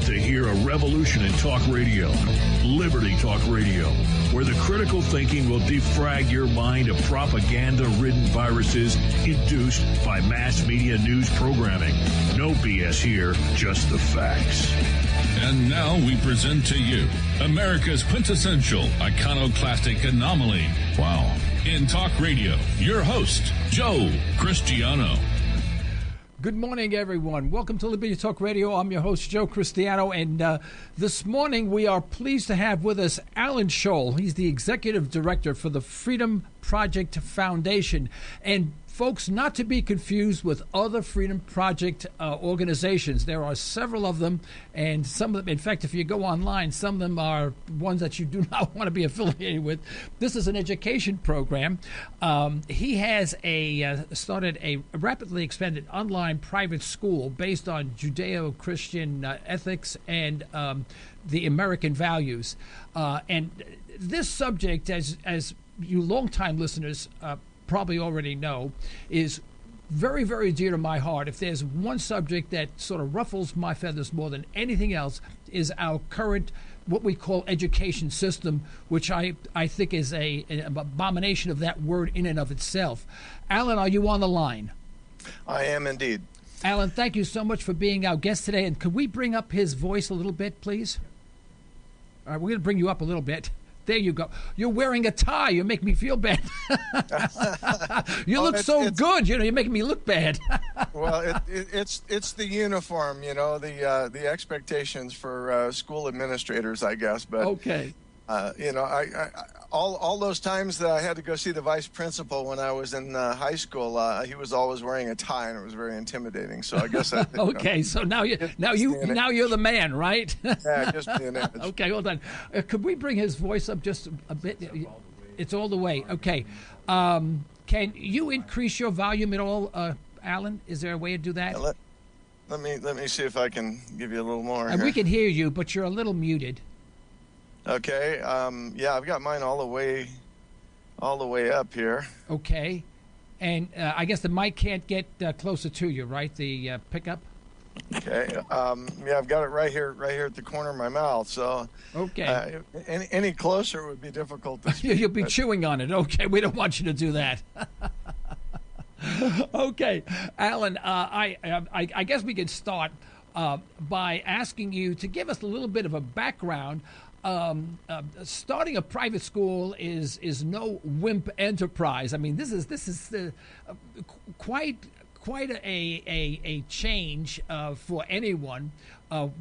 about to hear a revolution in talk radio, Liberty Talk Radio, where the critical thinking will defrag your mind of propaganda-ridden viruses induced by mass media news programming. No BS here, just the facts. And now we present to you America's quintessential iconoclastic anomaly. Wow. In talk radio, your host, Joe Cristiano. Good morning, everyone. Welcome to Liberty Talk Radio. I'm your host, Joe Cristiano, and this morning we are pleased to have with us Alan Scholl. He's the Executive Director for the FreedomProject Foundation. And folks, not to be confused with other Freedom Project organizations. There are several of them, and some of them, in fact, if you go online, some of them are ones that you do not want to be affiliated with. This is an education program. He has started a rapidly expanded online private school based on Judeo-Christian ethics and the American values. And this subject, as you longtime listeners probably already know, is very, very dear to my heart. If there's one subject that sort of ruffles my feathers more than anything else, is our current, what we call education system, which I think is an abomination of that word in and of itself. Alan, are you on the line? I am indeed. Alan, thank you so much for being our guest today. And could we bring up his voice a little bit, please? All right, we're going to bring you up a little bit. There you go. You're wearing a tie. You make me feel bad. You look so good. You know, you're making me look bad. Well, it's the uniform. You know, the expectations for school administrators, I guess. But okay. You know, I all those times that I had to go see the vice principal when I was in high school, he was always wearing a tie, and it was very intimidating. So I guess I okay. So now you're the man, right? Yeah, just being it. Okay, hold on. Could we bring his voice up just a bit? It's all the way. Okay. Can you increase your volume at all, Alan? Is there a way to do that? Yeah, let me see if I can give you a little more. And we can hear you, but you're a little muted. Okay. Yeah, I've got mine all the way up here. Okay. And I guess the mic can't get closer to you, right? The pickup. Okay. Yeah, I've got it right here at the corner of my mouth. So. Okay. Any closer would be difficult to speak. You'll be chewing on it. Okay. We don't want you to do that. Okay, Alan. I guess we can start by asking you to give us a little bit of a background. Starting a private school is no wimp enterprise. I mean, this is quite a change for anyone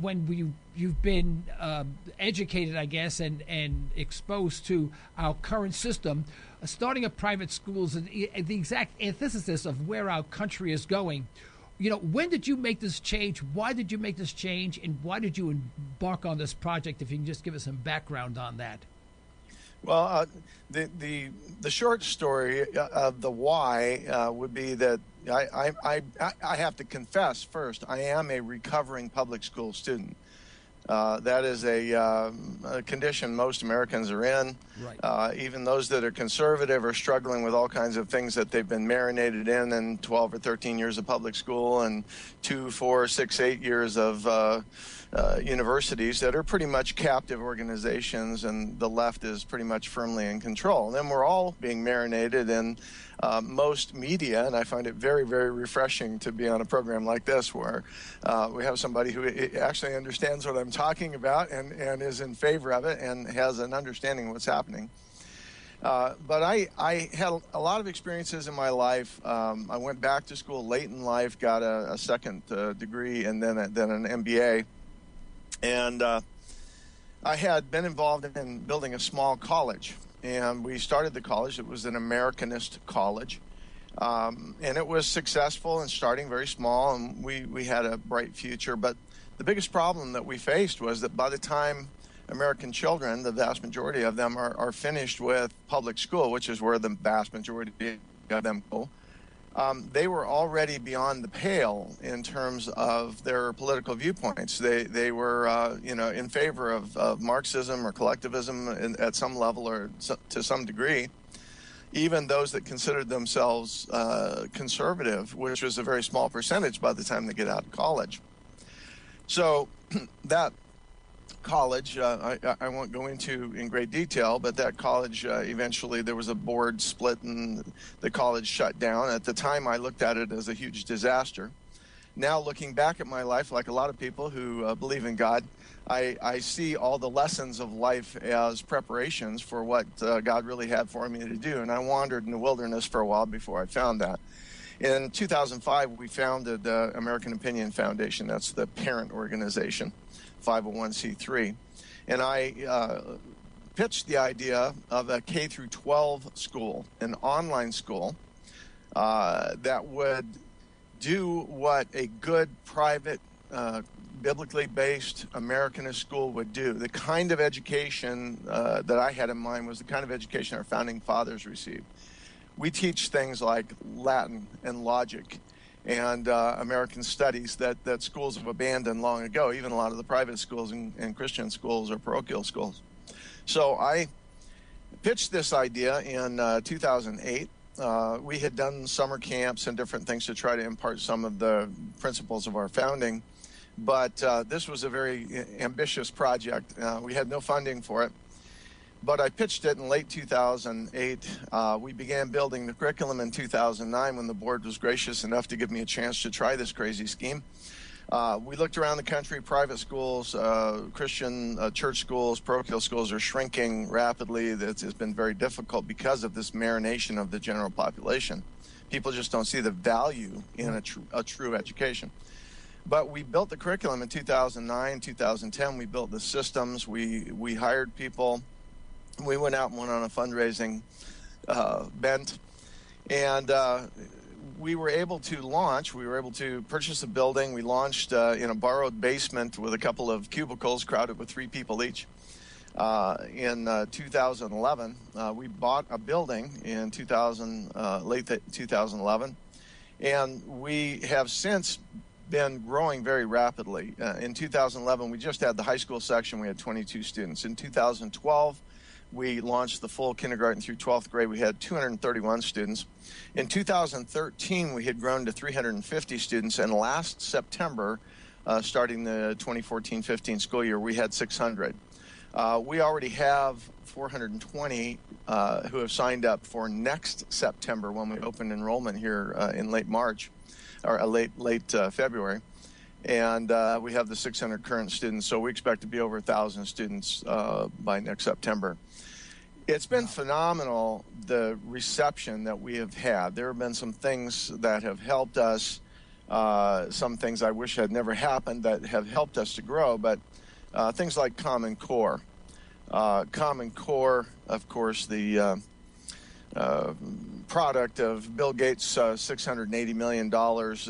when you've been educated, I guess, and exposed to our current system. Starting a private school is the exact antithesis of where our country is going. You know, when did you make this change? Why did you make this change? And why did you embark on this project? If you can just give us some background on that. Well, the short story of the why would be that I have to confess first, I am a recovering public school student. That is a condition most Americans are in. Right. Even those that are conservative are struggling with all kinds of things that they've been marinated in 12 or 13 years of public school and 2, 4, 6, 8 years of universities that are pretty much captive organizations, and the left is pretty much firmly in control. And then we're all being marinated in most media, and I find it very, very refreshing to be on a program like this where we have somebody who actually understands what I'm talking about and is in favor of it and has an understanding of what's happening. But I had a lot of experiences in my life. I went back to school late in life, got a second degree, and then an MBA. And I had been involved in building a small college. And we started the college. It was an Americanist college. And it was successful and starting very small, and we had a bright future. But the biggest problem that we faced was that by the time American children, the vast majority of them, are finished with public school, which is where the vast majority of them go, they were already beyond the pale in terms of their political viewpoints. They were in favor of Marxism or collectivism at some level or to some degree. Even those that considered themselves conservative, which was a very small percentage by the time they get out of college. So that college, I won't go into in great detail, but that college, eventually there was a board split and the college shut down. At the time, I looked at it as a huge disaster. Now, looking back at my life, like a lot of people who believe in God, I see all the lessons of life as preparations for what God really had for me to do. And I wandered in the wilderness for a while before I found that. In 2005, we founded American Opinion Foundation. That's the parent organization, 501c3. And I pitched the idea of a K through 12 school, an online school that would do what a good private biblically based Americanist school would do. The kind of education that I had in mind was the kind of education our founding fathers received. We teach things like Latin and logic and American studies that schools have abandoned long ago, even a lot of the private schools and Christian schools or parochial schools. So I pitched this idea in 2008. We had done summer camps and different things to try to impart some of the principles of our founding. But this was a very ambitious project. We had no funding for it. But I pitched it in late 2008. We began building the curriculum in 2009 when the board was gracious enough to give me a chance to try this crazy scheme. We looked around the country. Private schools, Christian church schools, parochial schools are shrinking rapidly. It's been very difficult because of this marination of the general population. People just don't see the value in a true education. But we built the curriculum in 2009, 2010. We built the systems. We hired people. We went out and went on a fundraising bent. And we were able to launch. We were able to purchase a building. We launched in a borrowed basement with a couple of cubicles crowded with 3 people each. In 2011, we bought a building in late 2011. And we have since been growing very rapidly. In 2011, we just had the high school section. We had 22 students. In 2012, we launched the full kindergarten through 12th grade. We had 231 students. In 2013, we had grown to 350 students. And last September, starting the 2014-15 school year, we had 600. We already have 420 who have signed up for next September when we open enrollment here in late March, or late February. And we have the 600 current students, so we expect to be over 1,000 students by next September. It's been phenomenal, the reception that we have had. There have been some things that have helped us, some things I wish had never happened that have helped us to grow, but things like Common Core. Common Core, of course, the product of Bill Gates' $680 million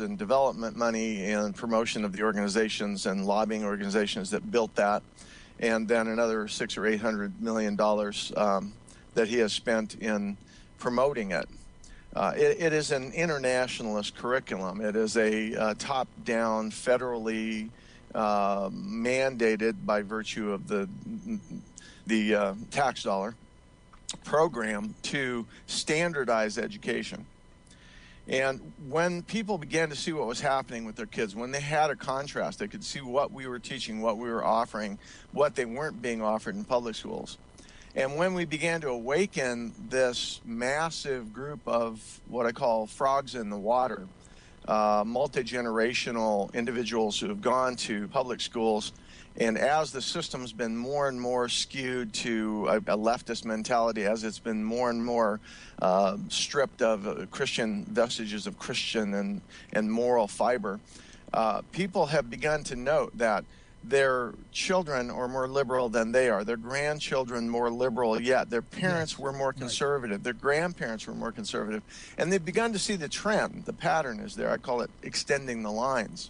in development money and promotion of the organizations and lobbying organizations that built that, and then another $600 or $800 million that he has spent in promoting it. It is an internationalist curriculum. It is a top-down, federally mandated by virtue of the tax dollar program to standardize education. And when people began to see what was happening with their kids, when they had a contrast, they could see what we were teaching, what we were offering, what they weren't being offered in public schools. And when we began to awaken this massive group of what I call frogs in the water, multi-generational individuals who have gone to public schools, and as the system's been more and more skewed to a leftist mentality, as it's been more and more stripped of Christian vestiges of Christian and moral fiber, people have begun to note that their children are more liberal than they are, their grandchildren more liberal yet, their parents were more conservative, their grandparents were more conservative, and they've begun to see the trend. The pattern is there. I call it extending the lines.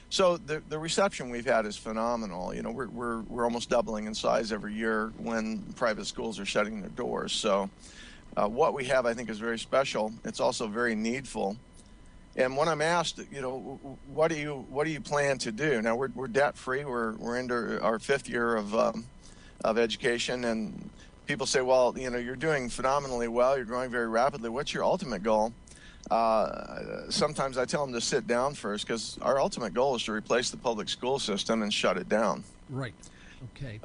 So the reception we've had is phenomenal. You know, we're almost doubling in size every year when private schools are shutting their doors. So what we have, I think, is very special. It's also very needful. And when I'm asked, you know, what do you plan to do? Now we're debt free. We're into our 5th year of education, and people say, well, you know, you're doing phenomenally well. You're growing very rapidly. What's your ultimate goal? sometimes I tell them to sit down first, because our ultimate goal is to replace the public school system and shut it down. Right. Okay.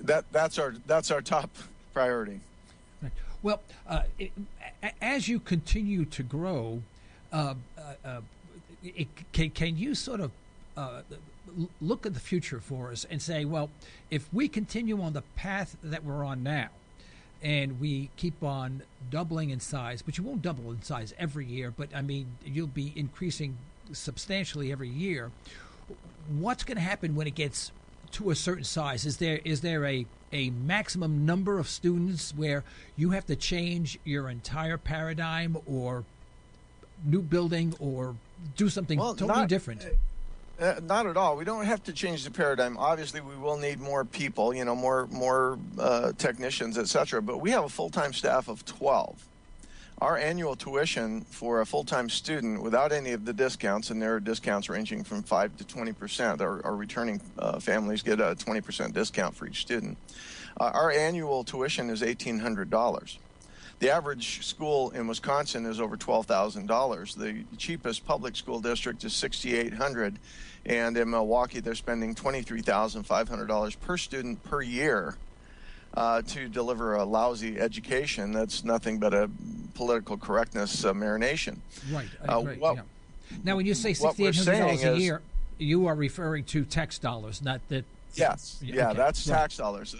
That's our top priority. Right. Well, as you continue to grow, can you sort of look at the future for us and say, well, if we continue on the path that we're on now, and we keep on doubling in size, but you won't double in size every year, but I mean, you'll be increasing substantially every year. What's going to happen when it gets to a certain size? Is there a maximum number of students where you have to change your entire paradigm, or new building, or do something totally different? Not at all. We don't have to change the paradigm. Obviously, we will need more people, more technicians, etc. But we have a full-time staff of 12. Our annual tuition for a full-time student, without any of the discounts, and there are discounts ranging from 5 to 20%. Our returning families get a 20% discount for each student. Our annual tuition is $1,800. The average school in Wisconsin is over $12,000. The cheapest public school district is $6,800, and in Milwaukee they're spending $23,500 per student per year to deliver a lousy education that's nothing but a political correctness marination. Right. Yeah. Now, when you say $6,800 a year, you are referring to tax dollars, not that. Yes. Yeah, okay. That's tax dollars.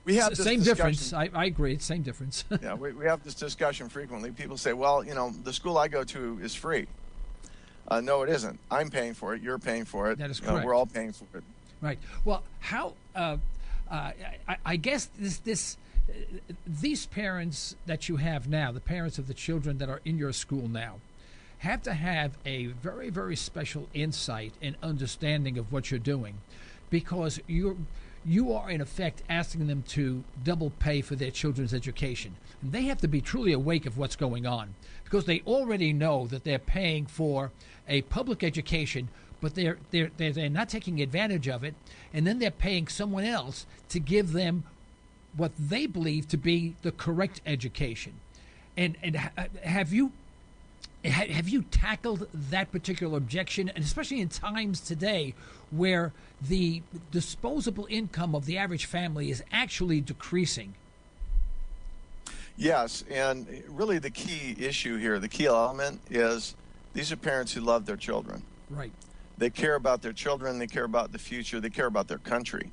We have this same difference. I agree. It's same difference. Yeah, we have this discussion frequently. People say, well, the school I go to is free. No, it isn't. I'm paying for it. You're paying for it. That is correct. We're all paying for it. Right. Well, how? I guess these parents that you have now, the parents of the children that are in your school now, have to have a very, very special insight and understanding of what you're doing, because you are in effect asking them to double pay for their children's education. And they have to be truly awake of what's going on, because they already know that they're paying for a public education, but they're not taking advantage of it, and then they're paying someone else to give them what they believe to be the correct education. And have you tackled that particular objection, and especially in times today where the disposable income of the average family is actually decreasing? Yes, and really the key issue here, the key element is these are parents who love their children. Right. They care about their children, they care about the future, they care about their country.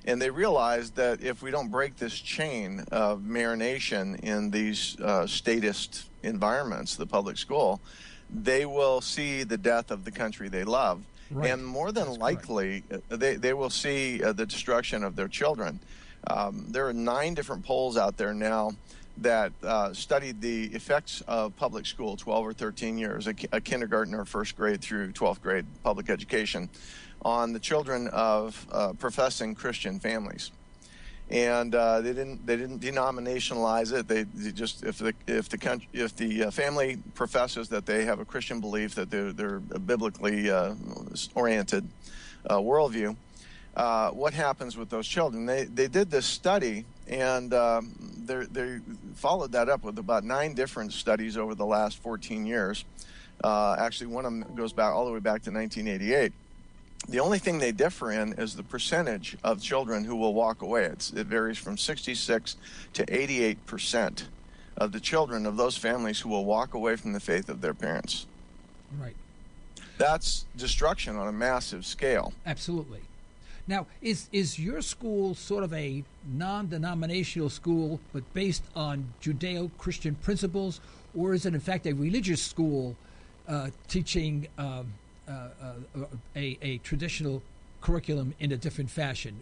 And they realize that if we don't break this chain of marination in these statist environments, the public school, they will see the death of the country they love. Right. And more than likely, they will see the destruction of their children. There are 9 different polls out there now that studied the effects of public school, 12 or 13 years, a kindergarten or first grade through 12th grade public education, on the children of professing Christian families. And they didn't denominationalize it. They just, if the family professes that they have a Christian belief, that they're a biblically oriented worldview, what happens with those children? They did this study, and they followed that up with about 9 different studies over the last 14 years. Actually, one of them goes back all the way back to 1988. The only thing they differ in is the percentage of children who will walk away. It varies from 66 to 88% of the children of those families who will walk away from the faith of their parents. Right. That's destruction on a massive scale. Absolutely. Now, is your school sort of a non-denominational school, but based on Judeo-Christian principles, or is it in fact a religious school teaching a traditional curriculum in a different fashion?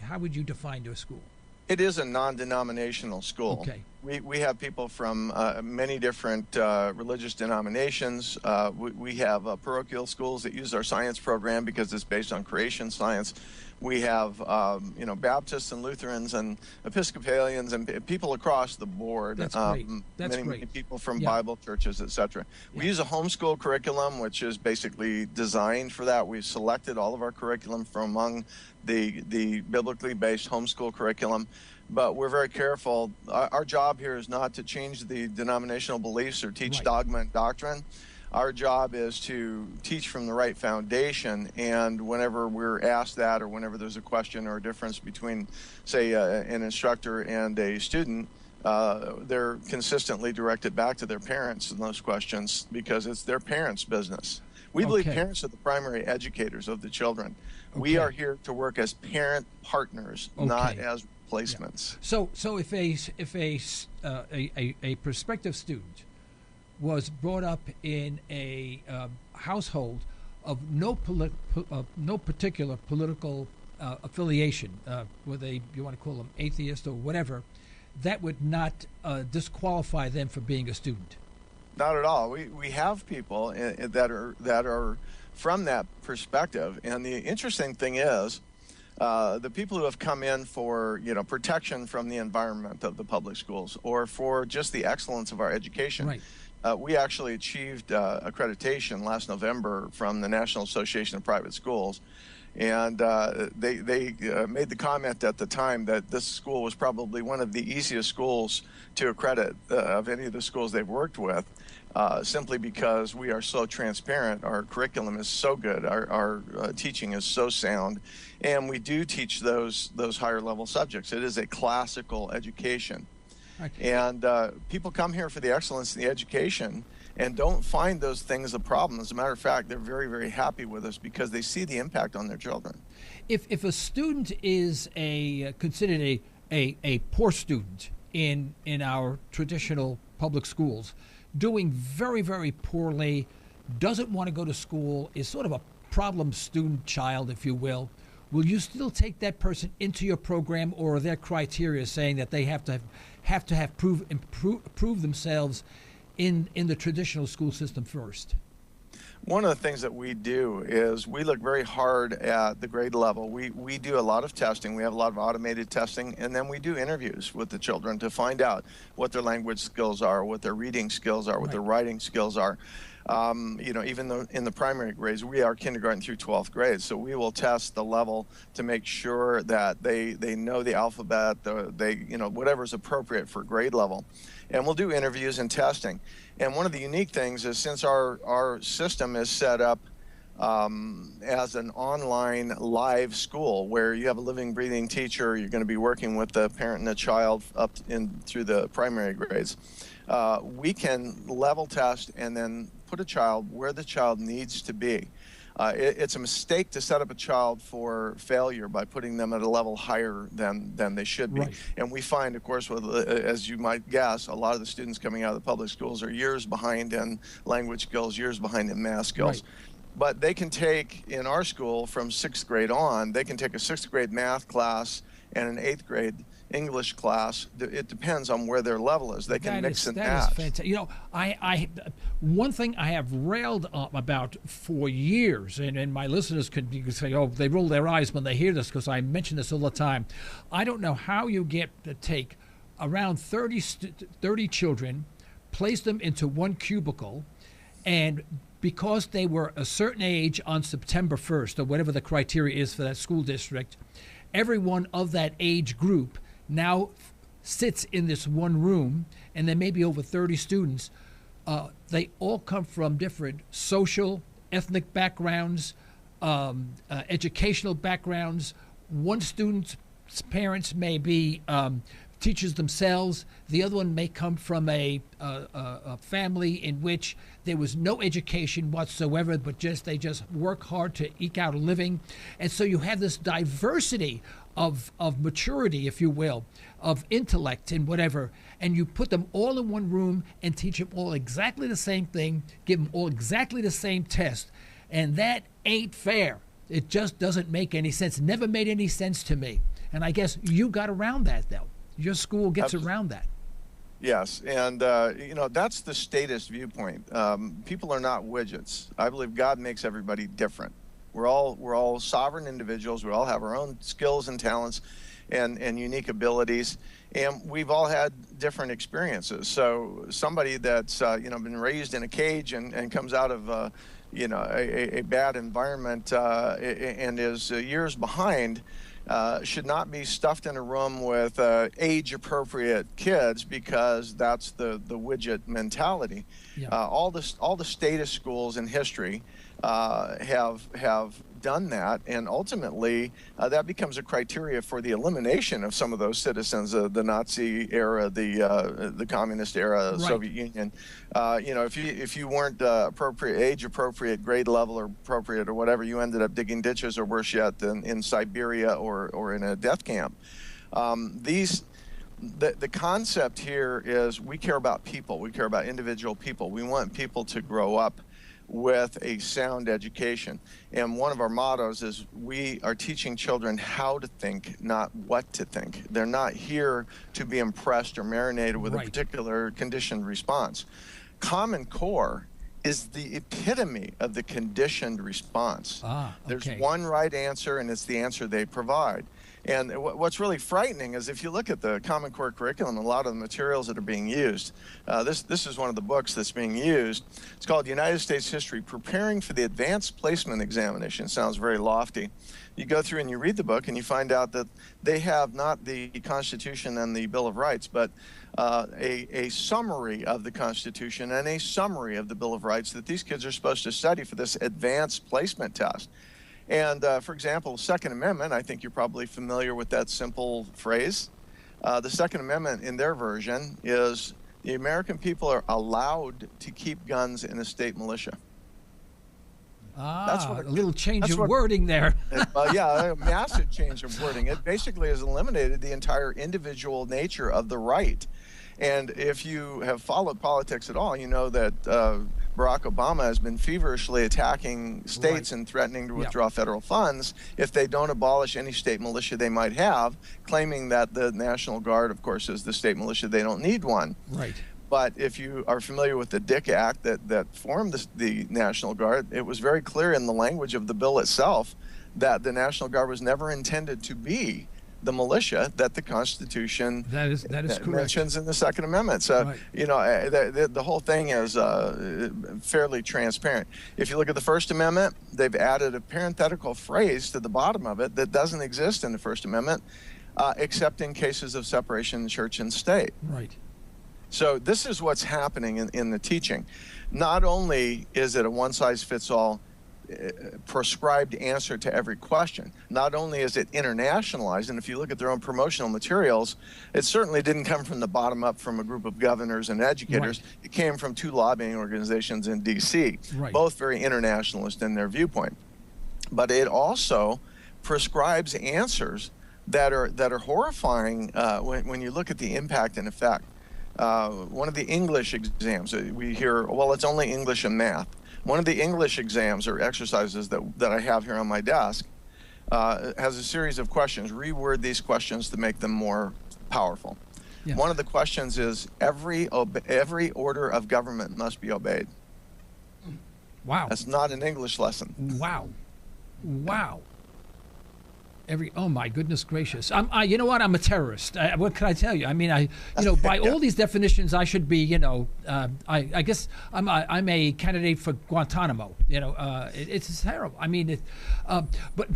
How would you define your school? It is a non-denominational school. Okay. We have people from many different religious denominations. We have parochial schools that use our science program because it's based on creation science. We have Baptists and Lutherans and Episcopalians and people across the board. That's great. That's many, great. Many people from Bible churches, etc. We use a homeschool curriculum, which is basically designed for that. We've selected all of our curriculum from among the biblically based homeschool curriculum. but we're very careful. Our job here is not to change the denominational beliefs or teach dogma and doctrine. Our job is to teach from the right foundation, and whenever we're asked that, or whenever there's a question or a difference between, say, an instructor and a student, they're consistently directed back to their parents in those questions, because it's their parents' business. We believe parents are the primary educators of the children. We are here to work as parent partners, not as replacements. So if a prospective student was brought up in a household of no particular political affiliation, whether you want to call them atheist or whatever, that would not disqualify them for being a student. Not at all. We have people that are from that perspective, and the interesting thing is, the people who have come in for protection from the environment of the public schools, or for just the excellence of our education. Right. We actually achieved accreditation last November from the National Association of Private Schools, and they made the comment at the time that this school was probably one of the easiest schools to accredit of any of the schools they've worked with, simply because we are so transparent. Our curriculum is so good, our teaching is so sound, and we do teach those higher level subjects. It is a classical education. Okay. And people come here for the excellence in the education and don't find those things a problem. As a matter of fact, they're very, very happy with us because they see the impact on their children. If a student is considered a poor student in our traditional public schools, doing very, very poorly, doesn't want to go to school, is sort of a problem student child, if you will you still take that person into your program, or are there criteria saying that they have to prove themselves in the traditional school system first? One of the things that we do is we look very hard at the grade level. We do a lot of testing. We have a lot of automated testing, and then we do interviews with the children to find out what their language skills are, what their reading skills are, what their writing skills are. Even though in the primary grades, we are kindergarten through 12th grade, so we will test the level to make sure that they know the alphabet, whatever's appropriate for grade level. And we'll do interviews and testing. And one of the unique things is, since our system is set up as an online live school where you have a living, breathing teacher, you're going to be working with the parent and the child up through the primary grades. We can level test and then put a child where the child needs to be. It's a mistake to set up a child for failure by putting them at a level higher than they should be. Right. And we find, of course, as you might guess, a lot of the students coming out of the public schools are years behind in language skills, years behind in math skills. Right. But they can take, in our school, from 6th grade on, they can take a 6th grade math class and an 8th grade English class. It depends on where their level is. They can mix and match. That is fantastic. One thing I have railed about for years, and my listeners could say, oh, they roll their eyes when they hear this because I mention this all the time. I don't know how you get to take around 30 children, place them into one cubicle, and because they were a certain age on September 1st, or whatever the criteria is for that school district, everyone of that age group now sits in this one room, and there may be over 30 students. They all come from different social, ethnic backgrounds, educational backgrounds. One student's parents may be teachers themselves. The other one may come from a family in which there was no education whatsoever, but they just work hard to eke out a living. And so you have this diversity of maturity, if you will, of intellect and whatever, and you put them all in one room and teach them all exactly the same thing, give them all exactly the same test, and that ain't fair. It just doesn't make any sense. Never made any sense to me. And I guess you got around that, though. Your school gets around that. Yes, and that's the statist viewpoint. People are not widgets. I believe God makes everybody different. We're all sovereign individuals. We all have our own skills and talents and unique abilities, and we've all had different experiences. So somebody that's been raised in a cage and comes out of a bad environment and is years behind, should not be stuffed in a room with age-appropriate kids, because that's the widget mentality. Yeah. All the status schools in history have done that, and ultimately that becomes a criteria for the elimination of some of those citizens of the Nazi era, the communist era, Right. Soviet Union. If you weren't age appropriate, grade level or appropriate or whatever, you ended up digging ditches, or worse yet, in Siberia or in a death camp. The concept here is we care about people. We care about individual people. We want people to grow up with a sound education. And one of our mottos is we are teaching children how to think, not what to think. They're not here to be impressed or marinated with a particular conditioned response. Common Core is the epitome of the conditioned response. Okay. There's one right answer, and it's the answer they provide. And what's really frightening is if you look at the Common Core curriculum, a lot of the materials that are being used, this is one of the books that's being used. It's called United States History, Preparing for the Advanced Placement Examination. Sounds very lofty. You go through and you read the book and you find out that they have not the Constitution and the Bill of Rights, but a summary of the Constitution and a summary of the Bill of Rights that these kids are supposed to study for this advanced placement test. And for example, Second Amendment, I think you're probably familiar with that simple phrase. The Second Amendment in their version is the American people are allowed to keep guns in a state militia. A little change of wording there. Yeah, a massive change of wording. It basically has eliminated the entire individual nature of the right. And if you have followed politics at all, you know that Barack Obama has been feverishly attacking states and threatening to withdraw federal funds if they don't abolish any state militia they might have, claiming that the National Guard, of course, is the state militia. They don't need one. Right. But if you are familiar with the Dick Act that formed the National Guard, it was very clear in the language of the bill itself that the National Guard was never intended to be the militia that the Constitution that is correct. mentions in the Second Amendment. So, the whole thing is fairly transparent. If you look at the First Amendment, they've added a parenthetical phrase to the bottom of it that doesn't exist in the First Amendment, except in cases of separation of church and state. Right. So this is what's happening in the teaching. Not only is it a one-size-fits-all prescribed answer to every question, not only is it internationalized, and if you look at their own promotional materials, it certainly didn't come from the bottom up from a group of governors and educators. Right. It came from two lobbying organizations in D.C., both very internationalist in their viewpoint. But it also prescribes answers that are horrifying when you look at the impact and effect. One of the English exams, we hear, well, it's only English and math. One of the English exams or exercises that I have here on my desk has a series of questions. Reword these questions to make them more powerful. Yeah. One of the questions is every order of government must be obeyed. Wow. That's not an English lesson. Wow. Oh my goodness gracious! You know what? I'm a terrorist. What can I tell you? I mean, by all these definitions, I should be, I guess I'm a candidate for Guantanamo. It's terrible. I mean, but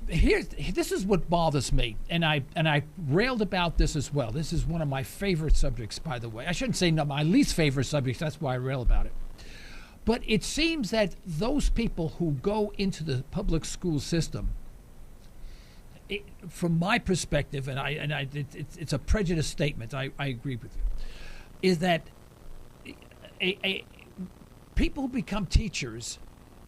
this is what bothers me, and I railed about this as well. This is one of my favorite subjects, by the way. I shouldn't say my least favorite subjects. That's why I rail about it. But it seems that those people who go into the public school system, from my perspective, and it's a prejudiced statement, I agree with you, is that people who become teachers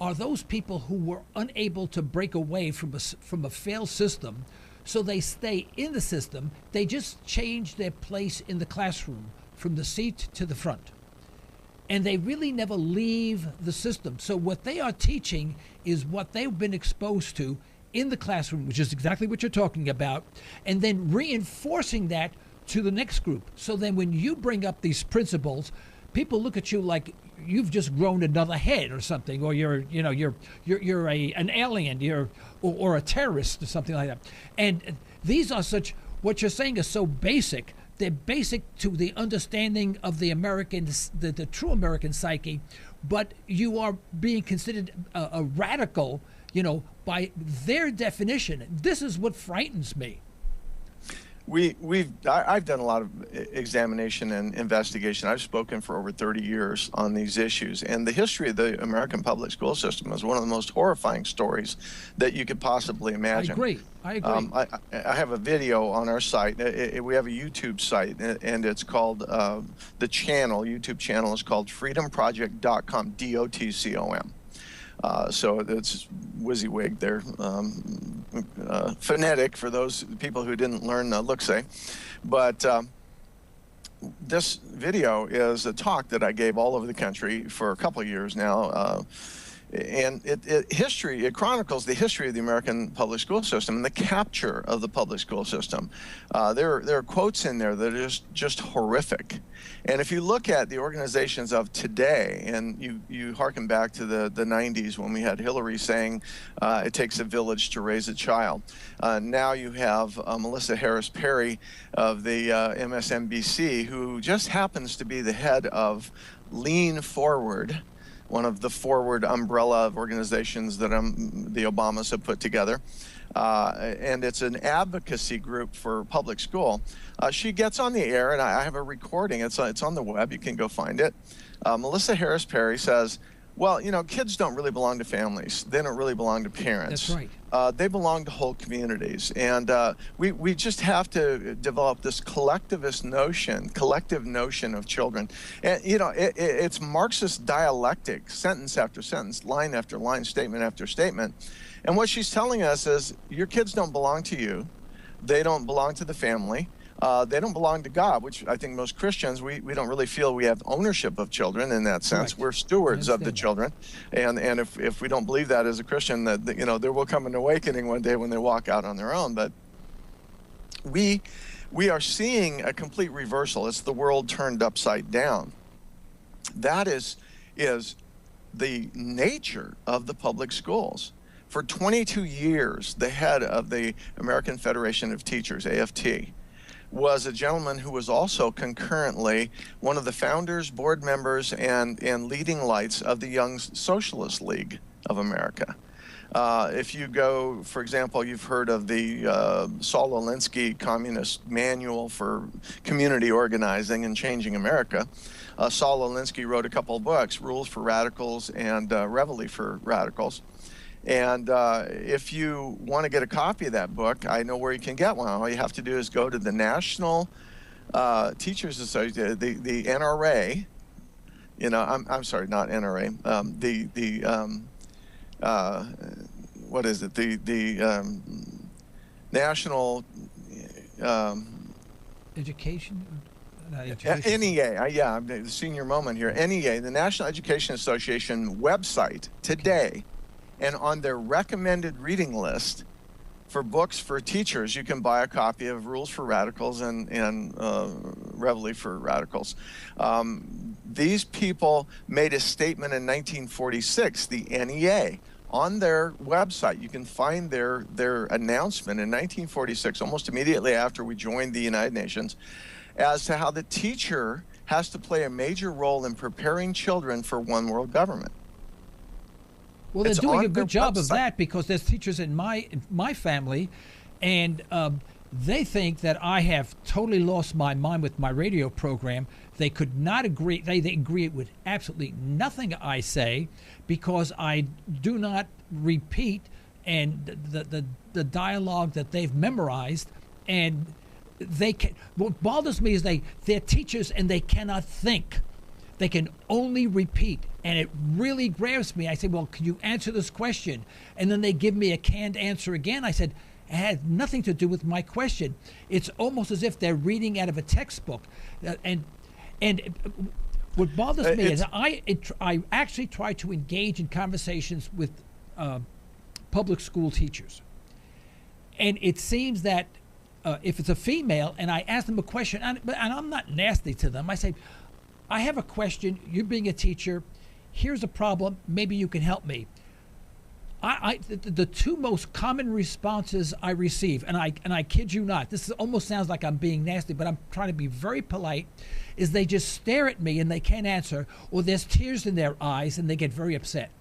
are those people who were unable to break away from a failed system, so they stay in the system. They just change their place in the classroom from the seat to the front. And they really never leave the system. So what they are teaching is what they've been exposed to in the classroom, which is exactly what you're talking about, and then reinforcing that to the next group. So then when you bring up these principles, people look at you like you've just grown another head or something, or you're an alien, or a terrorist or something like that. And these are what you're saying is so basic. They're basic to the understanding of the true American psyche, but you are being considered a radical by their definition. This is what frightens me. I've done a lot of examination and investigation. I've spoken for over 30 years on these issues, and the history of the American public school system is one of the most horrifying stories that you could possibly imagine. I agree. I have a video on our site. We have a YouTube site, and it's called the YouTube channel is called FreedomProject.com, DOTCOM. So it's WYSIWYG there, phonetic for those people who didn't learn Look-say. But this video is a talk that I gave all over the country for a couple of years now. And it chronicles the history of the American public school system and the capture of the public school system. There are quotes in there that are just horrific. And if you look at the organizations of today, and you harken back to the 90s when we had Hillary saying it takes a village to raise a child. Now you have Melissa Harris Perry of the MSNBC, who just happens to be the head of Lean Forward, one of the forward umbrella of organizations that the Obamas have put together. And it's an advocacy group for public school. She gets on the air, and I have a recording. It's on the web. You can go find it. Melissa Harris Perry says, well, kids don't really belong to families. They don't really belong to parents. That's right. They belong to whole communities. And we just have to develop this collective notion of children. And, it's Marxist dialectic, sentence after sentence, line after line, statement after statement. And what she's telling us is your kids don't belong to you. They don't belong to the family. They don't belong to God, which I think most Christians, we don't really feel we have ownership of children in that sense. Correct. We're stewards of the children. And if we don't believe that as a Christian, that there will come an awakening one day when they walk out on their own. But we are seeing a complete reversal. It's the world turned upside down. That is the nature of the public schools. For 22 years, the head of the American Federation of Teachers, AFT, was a gentleman who was also concurrently one of the founders, board members, and leading lights of the Young Socialist League of America. If you go, for example, you've heard of the Saul Alinsky Communist Manual for Community Organizing and Changing America. Saul Alinsky wrote a couple of books, Rules for Radicals and Reveille for Radicals. And if you want to get a copy of that book, I know where you can get one. All you have to do is go to the National Teachers Association, the NRA. I'm sorry, not NRA. What is it? The National Education. NEA, I'm the senior moment here. NEA, the National Education Association website today. And on their recommended reading list for books for teachers, you can buy a copy of Rules for Radicals and Reveille for Radicals. These people made a statement in 1946, the NEA. On their website, you can find their announcement in 1946, almost immediately after we joined the United Nations, as to how the teacher has to play a major role in preparing children for one world government. Well, they're doing a good job of that, because there's teachers in my family, and they think that I have totally lost my mind with my radio program. They could not agree. They agree with absolutely nothing I say, because I do not repeat and the dialogue that they've memorized. And what bothers me is they're teachers and they cannot think. They can only repeat, and it really grabs me. I say, well, can you answer this question? And then they give me a canned answer again. I said, it had nothing to do with my question. It's almost as if they're reading out of a textbook. And what bothers me is I actually try to engage in conversations with public school teachers. And it seems that if it's a female and I ask them a question, and I'm not nasty to them, I say, I have a question. You're being a teacher. Here's a problem. Maybe you can help me. The two most common responses I receive, and I kid you not, this almost sounds like I'm being nasty, but I'm trying to be very polite, is they just stare at me and they can't answer, or there's tears in their eyes and they get very upset.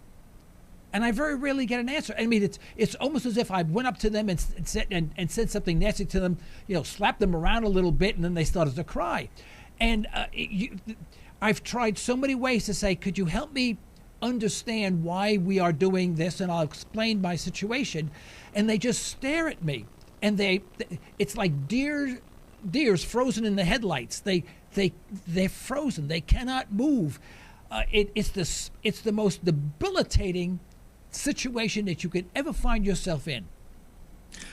And I very rarely get an answer. I mean, it's almost as if I went up to them and said something nasty to them, slapped them around a little bit, and then they started to cry. And I've tried so many ways to say, could you help me understand why we are doing this? And I'll explain my situation. And they just stare at me. And it's like deers frozen in the headlights. They're frozen. They cannot move. It's the most debilitating situation that you could ever find yourself in.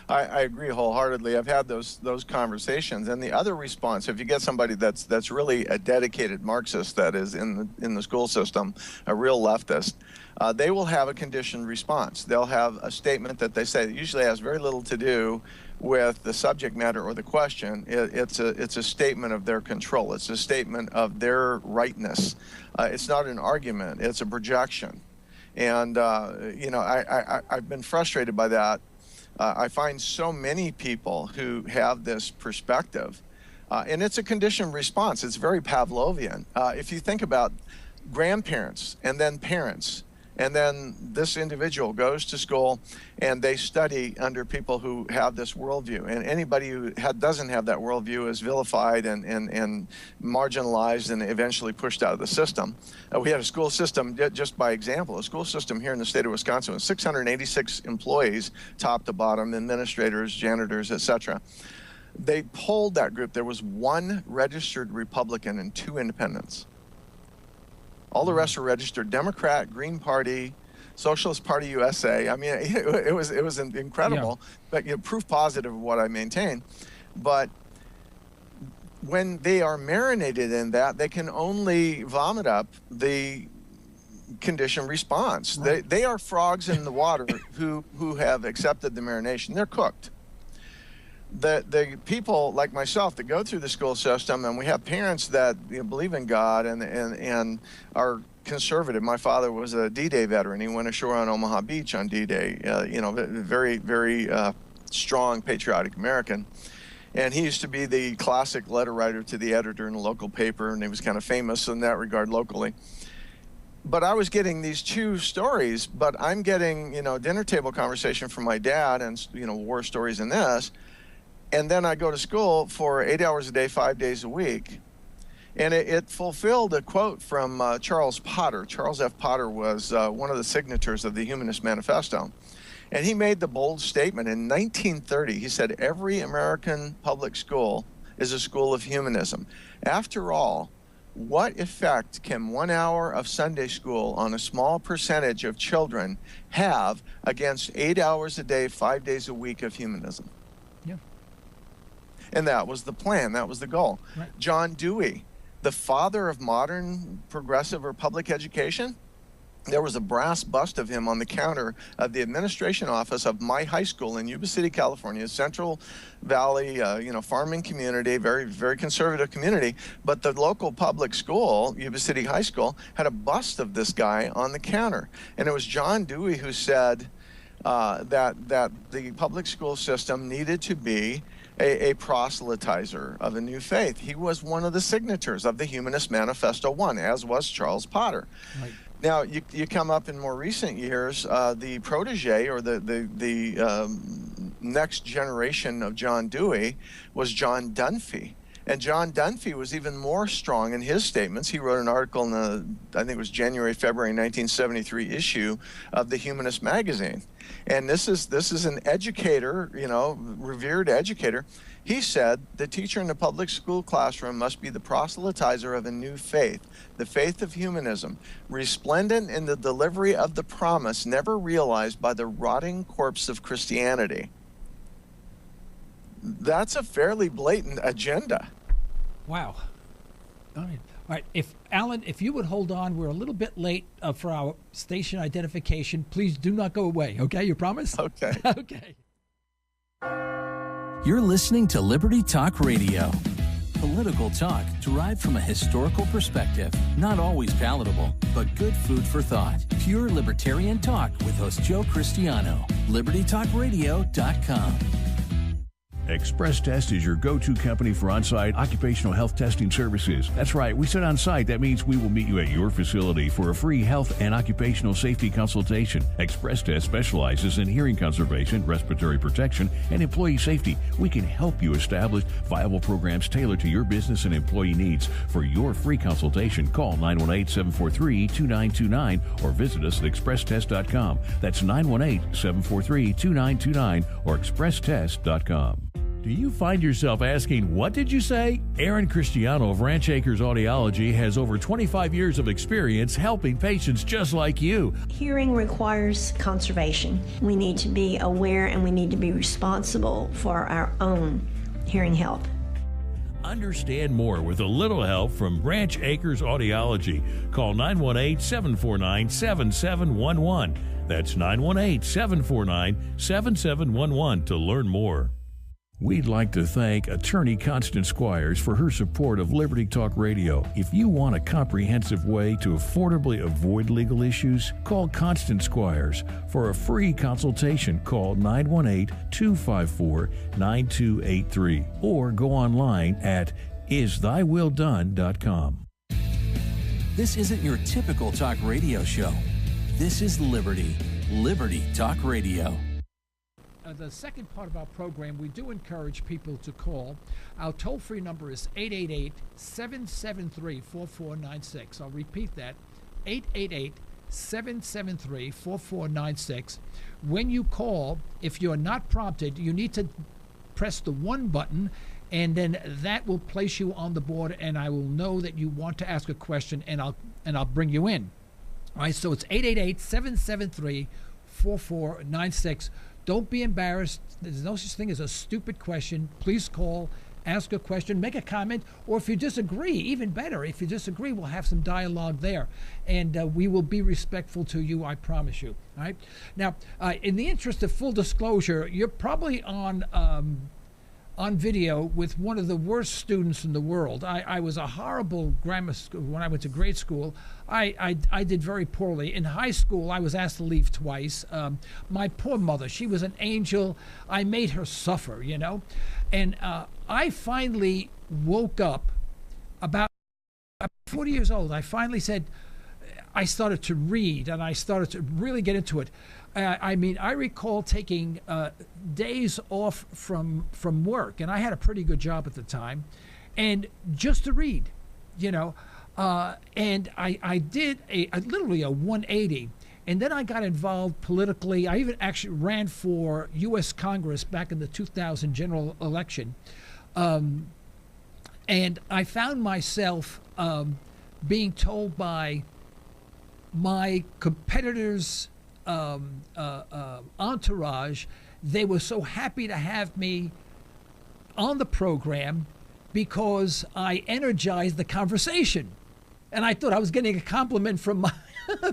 I agree wholeheartedly. I've had those conversations, and the other response, if you get somebody that's really a dedicated Marxist, that is in the school system, a real leftist, they will have a conditioned response. They'll have a statement that they say that usually has very little to do with the subject matter or the question. It's a statement of their control. It's a statement of their rightness. It's not an argument. It's a projection. And I've been frustrated by that. I find so many people who have this perspective, and it's a conditioned response. It's very Pavlovian. If you think about grandparents and then parents, and then this individual goes to school and they study under people who have this worldview. And anybody who doesn't have that worldview is vilified and marginalized and eventually pushed out of the system. We had a school system, just by example, a school system here in the state of Wisconsin with 686 employees, top to bottom, administrators, janitors, etc. They polled that group. There was one registered Republican and 2 independents. All the rest were registered Democrat, Green Party, Socialist Party USA. I mean, it was incredible, but proof positive of what I maintain. But when they are marinated in that, they can only vomit up the conditioned response. Right. They are frogs in the water who have accepted the marination. They're cooked. The people like myself that go through the school system, and we have parents that believe in God and are conservative. My father was a D-Day veteran. He went ashore on Omaha Beach on D-Day. Very, very strong, patriotic American. And he used to be the classic letter writer to the editor in a local paper, and he was kind of famous in that regard locally. But I was getting these 2 stories, but I'm getting, dinner table conversation from my dad and, war stories in this. And then I go to school for 8 hours a day, 5 days a week. And it fulfilled a quote from Charles Potter. Charles F. Potter was one of the signatories of the Humanist Manifesto. And he made the bold statement in 1930. He said, every American public school is a school of humanism. After all, what effect can 1 hour of Sunday school on a small percentage of children have against 8 hours a day, 5 days a week of humanism? Yeah. And that was the plan. That was the goal. Right. John Dewey, the father of modern progressive or public education, there was a brass bust of him on the counter of the administration office of my high school in Yuba City, California, Central Valley, farming community, very, very conservative community. But the local public school, Yuba City High School, had a bust of this guy on the counter. And it was John Dewey who said that the public school system needed to be a proselytizer of a new faith. He was one of the signatories of the Humanist Manifesto 1, as was Charles Potter. Right. Now, you come up in more recent years, the protege or the next generation of John Dewey was John Dunphy. And John Dunphy was even more strong in his statements. He wrote an article in the, I think it was February 1973 issue of the Humanist magazine. And this is an educator, revered educator. He said the teacher in the public school classroom must be the proselytizer of a new faith, the faith of humanism, resplendent in the delivery of the promise never realized by the rotting corpse of Christianity. That's a fairly blatant agenda. Wow. All right. Alan, if you would hold on, we're a little bit late for our station identification. Please do not go away. Okay, you promise? Okay. Okay. You're listening to Liberty Talk Radio. Political talk derived from a historical perspective. Not always palatable, but good food for thought. Pure libertarian talk with host Joe Cristiano. LibertyTalkRadio.com. Express Test is your go-to company for on-site occupational health testing services. That's right, we said on-site. That means we will meet you at your facility for a free health and occupational safety consultation. Express Test specializes in hearing conservation, respiratory protection, and employee safety. We can help you establish viable programs tailored to your business and employee needs. For your free consultation, call 918-743-2929 or visit us at expresstest.com. That's 918-743-2929 or expresstest.com. Do you find yourself asking, what did you say? Aaron Cristiano of Ranch Acres Audiology has over 25 years of experience helping patients just like you. Hearing requires conservation. We need to be aware and we need to be responsible for our own hearing health. Understand more with a little help from Ranch Acres Audiology. Call 918-749-7711. That's 918-749-7711 to learn more. We'd like to thank attorney Constance Squires for her support of Liberty Talk Radio. If you want a comprehensive way to affordably avoid legal issues, call Constance Squires. For a free consultation, call 918-254-9283 or go online at isthyWillDone.com. This isn't your typical talk radio show. This is Liberty Talk Radio. The second part of our program, we do encourage people to call. Our toll-free number is 888-773-4496. I'll repeat that, 888-773-4496. When you call, if you're not prompted, you need to press the 1 button, and then that will place you on the board, and I will know that you want to ask a question, and I'll bring you in. All right, so it's 888-773-4496. Don't be embarrassed. There's no such thing as a stupid question. Please call, ask a question, make a comment, or if you disagree, even better. If you disagree, we'll have some dialogue there, and we will be respectful to you, I promise you. All right? Now, in the interest of full disclosure, you're probably on video with one of the worst students in the world. I was a horrible grammar school. When I went to grade school, I did very poorly. In high school, I was asked to leave twice. My poor mother, she was an angel. I made her suffer, you know. And I finally woke up about 40 years old. I finally said, I started to read, and I started to really get into it. I mean, I recall taking days off from work, and I had a pretty good job at the time, and just to read, you know. And I did literally a 180, and then I got involved politically. I even actually ran for U.S. Congress back in the 2000 general election, and I found myself being told by my competitors' entourage, they were so happy to have me on the program because I energized the conversation. And I thought I was getting a compliment from my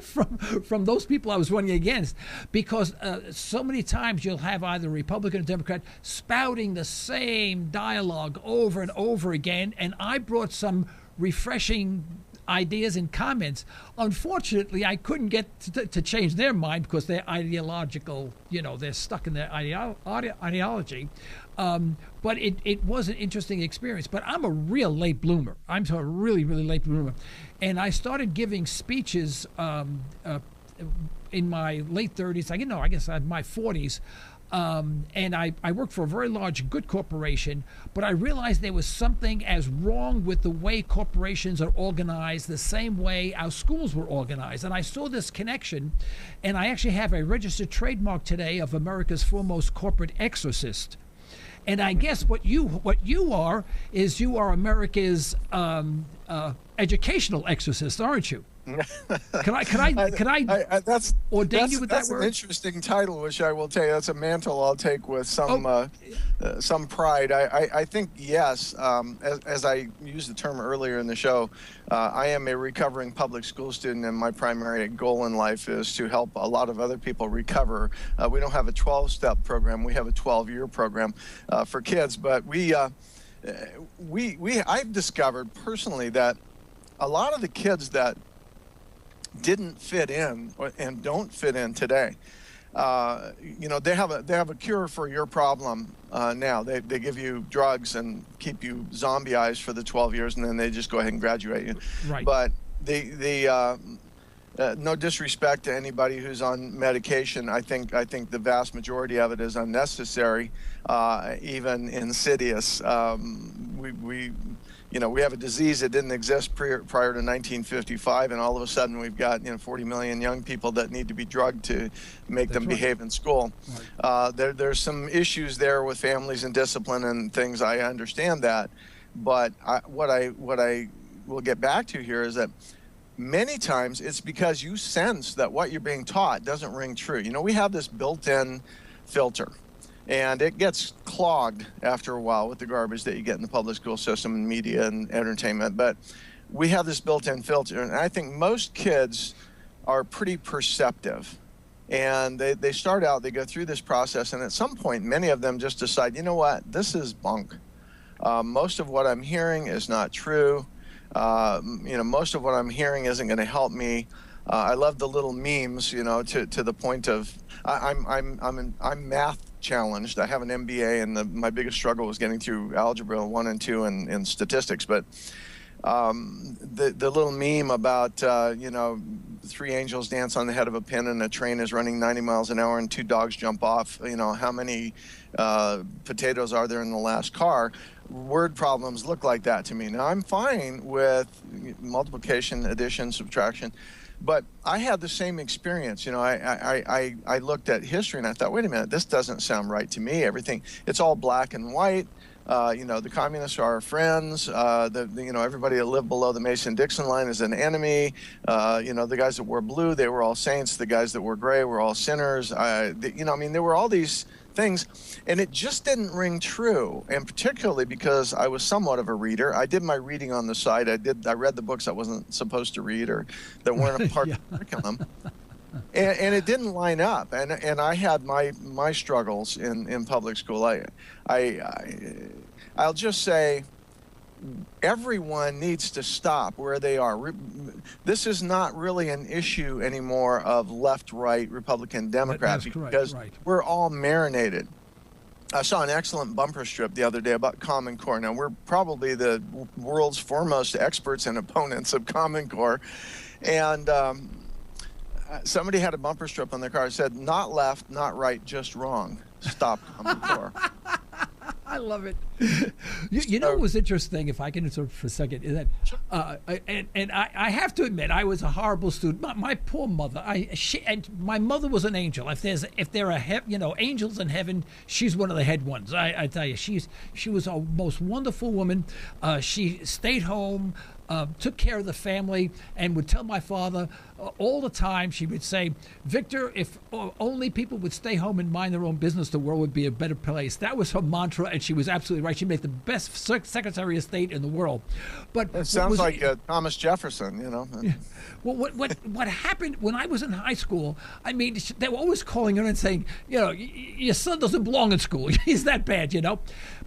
from those people I was running against, because so many times you'll have either Republican or Democrat spouting the same dialogue over and over again, and I brought some refreshing ideas and comments. Unfortunately, I couldn't get to change their mind because they're ideological, you know, they're stuck in their ideology. But it was an interesting experience. But I'm a real late bloomer. I'm a really, really late bloomer. And I started giving speeches in my late 30s, I guess my 40s. And I worked for a very large good corporation, but I realized there was something as wrong with the way corporations are organized, the same way our schools were organized. And I saw this connection, and I actually have a registered trademark today of America's foremost corporate exorcist. And I guess what you are is you are America's educational exorcist, aren't you? Can I that's ordain you with that word? That's an interesting title, which I will tell you. That's a mantle I'll take with some pride. I think, yes, as I used the term earlier in the show, I am a recovering public school student, and my primary goal in life is to help a lot of other people recover. We don't have a 12-step program. We have a 12-year program for kids, but I've discovered personally that a lot of the kids that didn't fit in and don't fit in today, they have a cure for your problem now. They give you drugs and keep you zombieized for the 12 years, and then they just go ahead and graduate you. Right. But no disrespect to anybody who's on medication. I think the vast majority of it is unnecessary, even insidious. We have a disease that didn't exist prior to 1955, and all of a sudden we've got 40 million young people that need to be drugged to make them behave in school. Right. There's some issues there with families and discipline and things. I understand that, but what I will get back to here is that many times it's because you sense that what you're being taught doesn't ring true. We have this built-in filter, and it gets clogged after a while with the garbage that you get in the public school system and media and entertainment. But we have this built-in filter, and I think most kids are pretty perceptive. And they start out, they go through this process, and at some point, many of them just decide, you know what, this is bunk. Most of what I'm hearing is not true. Most of what I'm hearing isn't going to help me. I love the little memes, to the point of I'm math challenged. I have an MBA, and my biggest struggle was getting through algebra 1 and 2 and statistics. But the little meme about 3 angels dance on the head of a pin and a train is running 90 miles an hour and 2 dogs jump off. How many potatoes are there in the last car? Word problems look like that to me. Now, I'm fine with multiplication, addition, subtraction, but I had the same experience. I looked at history and I thought, wait a minute, this doesn't sound right to me. It's all black and white. The communists are our friends. Everybody that lived below the Mason-Dixon line is an enemy. The guys that wore blue, they were all saints. The guys that wore gray were all sinners. There were all these things, and it just didn't ring true. And particularly because I was somewhat of a reader. I did my reading on the side. I read the books I wasn't supposed to read or that weren't a part of the curriculum. And it didn't line up, and I had my struggles in public school. I'll just say everyone needs to stop where they are. This is not really an issue anymore of left, right, Republican, Democrat, because we're all marinated. I saw an excellent bumper strip the other day about Common Core. Now, we're probably the world's foremost experts and opponents of Common Core, and somebody had a bumper strip on their car that said, "Not left, not right, just wrong. Stop Common Core." I love it. What was interesting, if I can interrupt for a second, is that, I have to admit, I was a horrible student. My poor mother, and my mother was an angel. If there are angels in heaven, she's one of the head ones. I tell you, she was a most wonderful woman. She stayed home, took care of the family, and would tell my father all the time. She would say, "Victor, if only people would stay home and mind their own business, the world would be a better place." That was her mantra, and she was absolutely right. She'd make the best Secretary of State in the world. But it sounds like Thomas Jefferson, Yeah. Well, what happened when I was in high school? I mean, they were always calling her and saying, "Your son doesn't belong in school. He's that bad,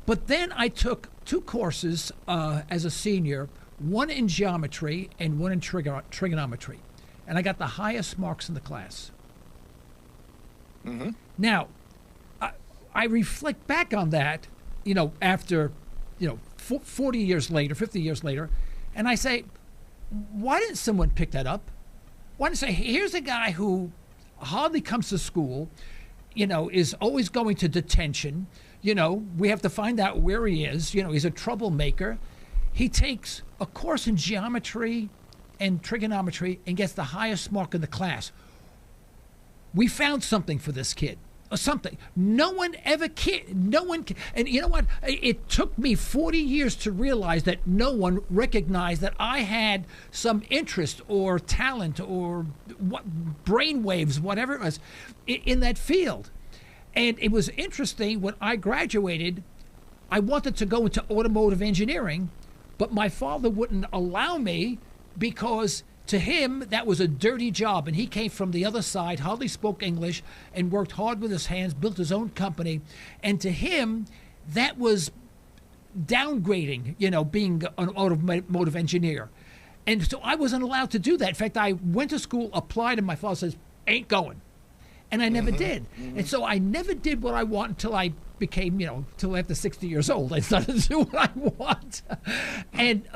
But then I took 2 courses as a senior. One in geometry and one in trigonometry. And I got the highest marks in the class. Mm-hmm. Now, I reflect back on that, after, 40 years later, 50 years later, and I say, why didn't someone pick that up? Why didn't say, here's a guy who hardly comes to school, is always going to detention. We have to find out where he is. He's a troublemaker. He takes a course in geometry and trigonometry and gets the highest mark in the class. We found something for this kid. Something. No one ever cared. No one. And you know what? It took me 40 years to realize that no one recognized that I had some interest or talent or brain waves, whatever it was, in that field. And it was interesting. When I graduated, I wanted to go into automotive engineering, but my father wouldn't allow me because to him that was a dirty job, and he came from the other side, hardly spoke English, and worked hard with his hands, built his own company, and to him that was downgrading, being an automotive engineer. And so I wasn't allowed to do that. In fact, I went to school, applied, and my father says, "Ain't going." And I never did. And so I never did what I want until I became, till after 60 years old. I started to do what I want. And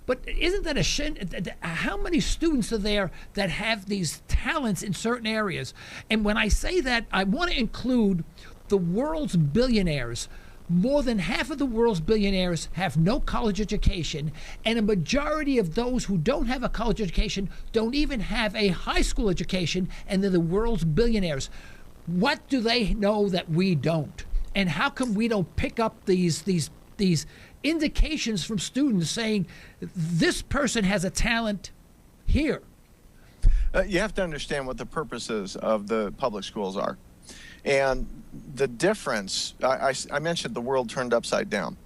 but isn't that a shame? How many students are there that have these talents in certain areas? And when I say that, I want to include the world's billionaires. More than half of the world's billionaires have no college education, and a majority of those who don't have a college education don't even have a high school education, and they're the world's billionaires. What do they know that we don't? And how come we don't pick up these indications from students saying this person has a talent here? You have to understand what the purposes of the public schools are. And the difference, I mentioned the world turned upside down.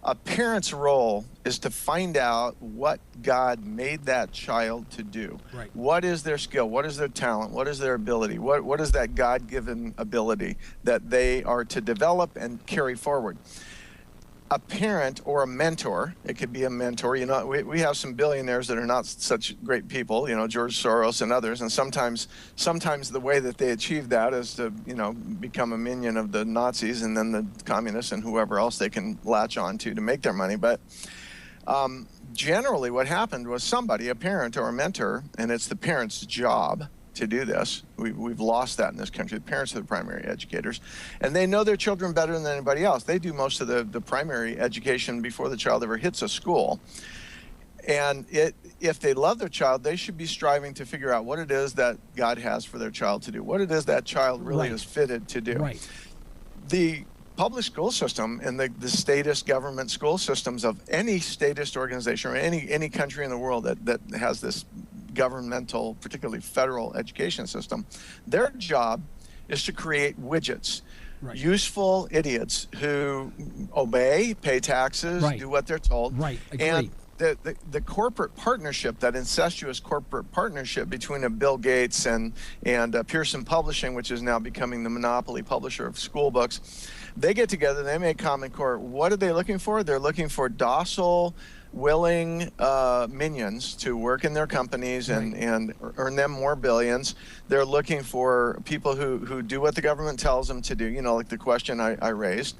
A parent's role is to find out what God made that child to do. Right. What is their skill? What is their talent? What is their ability? What is that God-given ability that they are to develop and carry forward? A parent or a mentor, it could be a mentor. We have some billionaires that are not such great people, George Soros and others, and sometimes the way that they achieve that is to, become a minion of the Nazis and then the communists and whoever else they can latch on to make their money. But generally what happened was somebody, a parent or a mentor, and it's the parent's job to do this. We've lost that in this country. The parents are the primary educators, and they know their children better than anybody else. They do most of the primary education before the child ever hits a school. And if they love their child, they should be striving to figure out what it is that God has for their child to do, what it is that child really is fitted to do. Right. The public school system and the statist government school systems of any statist organization or any country in the world that has this governmental, particularly federal education system, their job is to create widgets, useful idiots who obey, pay taxes, do what they're told. Right, agree. And the corporate partnership, that incestuous corporate partnership between a Bill Gates and Pearson Publishing, which is now becoming the monopoly publisher of school books, they get together, they make Common Core. What are they looking for? They're looking for docile, willing minions to work in their companies and earn them more billions. They're looking for people who do what the government tells them to do, like the question I raised.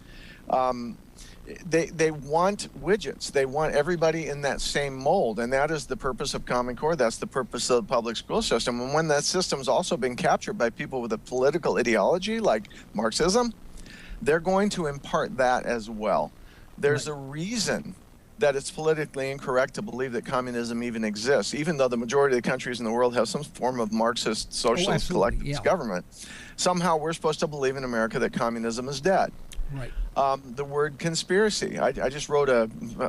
They want widgets. They want everybody in that same mold, and that is the purpose of Common Core. That's the purpose of the public school system. And when that system's also been captured by people with a political ideology like Marxism, they're going to impart that as well. There's a reason that it's politically incorrect to believe that communism even exists, even though the majority of the countries in the world have some form of Marxist, socialist, collectivist government. Somehow we're supposed to believe in America that communism is dead. Right. The word conspiracy. I just wrote a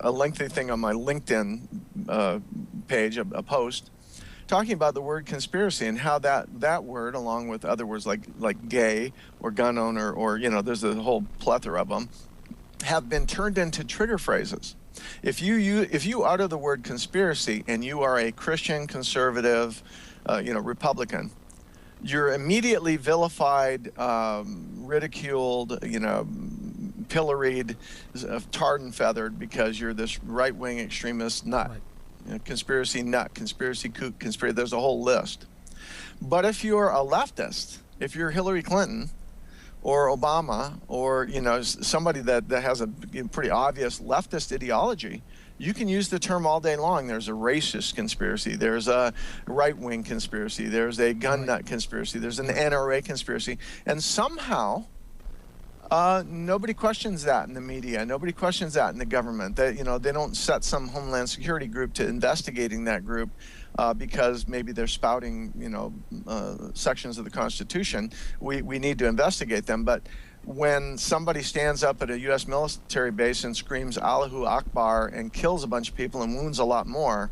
lengthy thing on my LinkedIn page, a post, talking about the word conspiracy and how that word, along with other words like gay or gun owner or, there's a whole plethora of them, have been turned into trigger phrases. If you utter the word conspiracy and you are a Christian, conservative, Republican, you're immediately vilified, ridiculed, pilloried, tarred and feathered because you're this right-wing extremist nut. Conspiracy nut, conspiracy kook, there's a whole list. But if you're a leftist, if you're Hillary Clinton or Obama or somebody that has a pretty obvious leftist ideology, you can use the term all day long. There's a racist conspiracy, there's a right-wing conspiracy, there's a gun nut conspiracy, there's an NRA conspiracy, and somehow nobody questions that in the media. Nobody questions that in the government. They don't set some Homeland Security group to investigating that group because maybe they're spouting, sections of the Constitution. We need to investigate them. But when somebody stands up at a U.S. military base and screams Allahu Akbar and kills a bunch of people and wounds a lot more,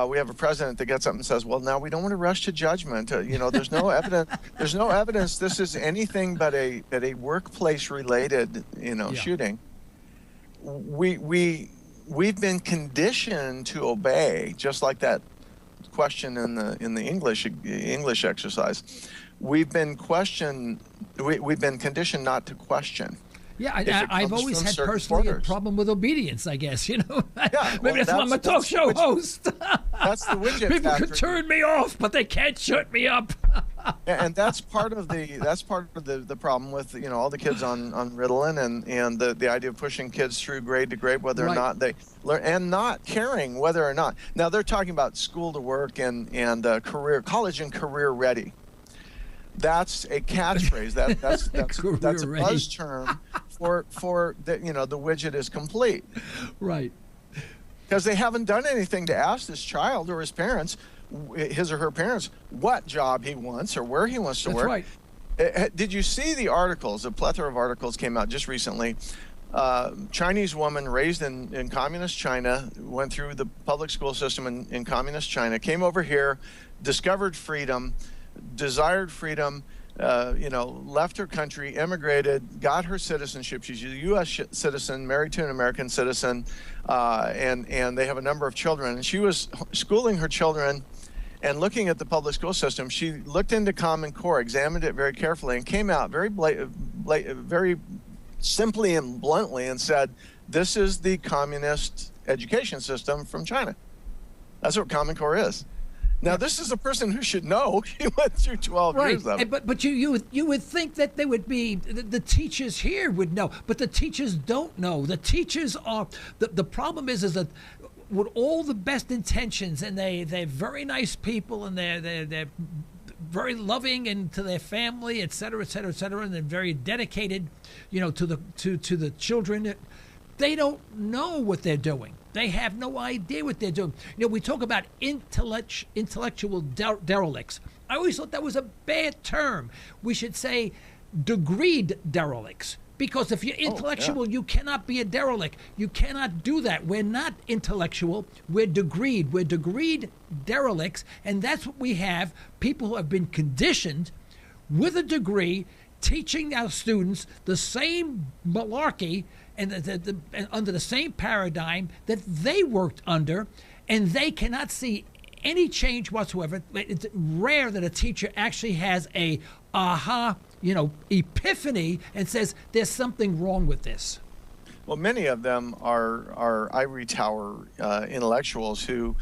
we have a president that gets up and says, well, now we don't want to rush to judgment. There's no evidence. There's no evidence this is anything but a workplace related, shooting. We've been conditioned to obey, just like that question in the English exercise. We've been conditioned not to question. Yeah, I've always had personally a problem with obedience, I guess, Yeah, maybe that's why I'm a talk show host. That's the widget People factory. can turn me off, but they can't shut me up. And that's part of the problem with all the kids on Ritalin and the idea of pushing kids through grade to grade, whether or not they learn, and not caring whether or not. Now they're talking about school to work and college and career ready. That's a catchphrase. That's a buzz term for the widget is complete. Right. Because they haven't done anything to ask this child or his or her parents, what job he wants or where he wants to work. Right. Did you see the articles? A plethora of articles came out just recently. Chinese woman raised in communist China, went through the public school system in communist China, came over here, discovered freedom, desired freedom, left her country, immigrated, got her citizenship. She's a U.S. citizen, married to an American citizen, and they have a number of children. And she was schooling her children and looking at the public school system. She looked into Common Core, examined it very carefully, and came out very simply and bluntly and said, this is the communist education system from China. That's what Common Core is. Now, this is a person who should know. He went through 12 years of it. But you would think that they would be, the teachers here would know, but the teachers don't know. The teachers are, the problem is that with all the best intentions, and they're very nice people, and they're very loving and to their family, et cetera, et cetera, et cetera, and they're very dedicated, to the children. They don't know what they're doing. They have no idea what they're doing. We talk about intellectual derelicts. I always thought that was a bad term. We should say degreed derelicts. Because if you're intellectual, you cannot be a derelict. You cannot do that. We're not intellectual. We're degreed. We're degreed derelicts. And that's what we have. People who have been conditioned with a degree, teaching our students the same malarkey and under the same paradigm that they worked under, and they cannot see any change whatsoever. It's rare that a teacher actually has a epiphany and says there's something wrong with this. Well, many of them are ivory tower intellectuals who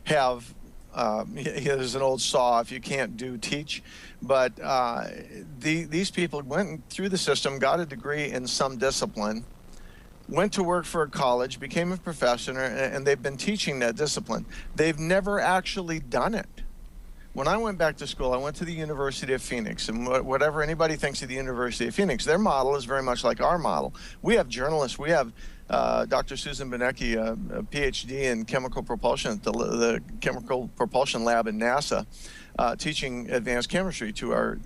have there's an old saw, if you can't do, teach. But these people went through the system, got a degree in some discipline, went to work for a college, became a professor, and they've been teaching that discipline. They've never actually done it. When I went back to school, I went to the University of Phoenix, and whatever anybody thinks of the University of Phoenix, their model is very much like our model. We have journalists. We have Dr. Susan Benecke, a PhD in chemical propulsion at the Chemical Propulsion Lab in NASA, teaching advanced chemistry to our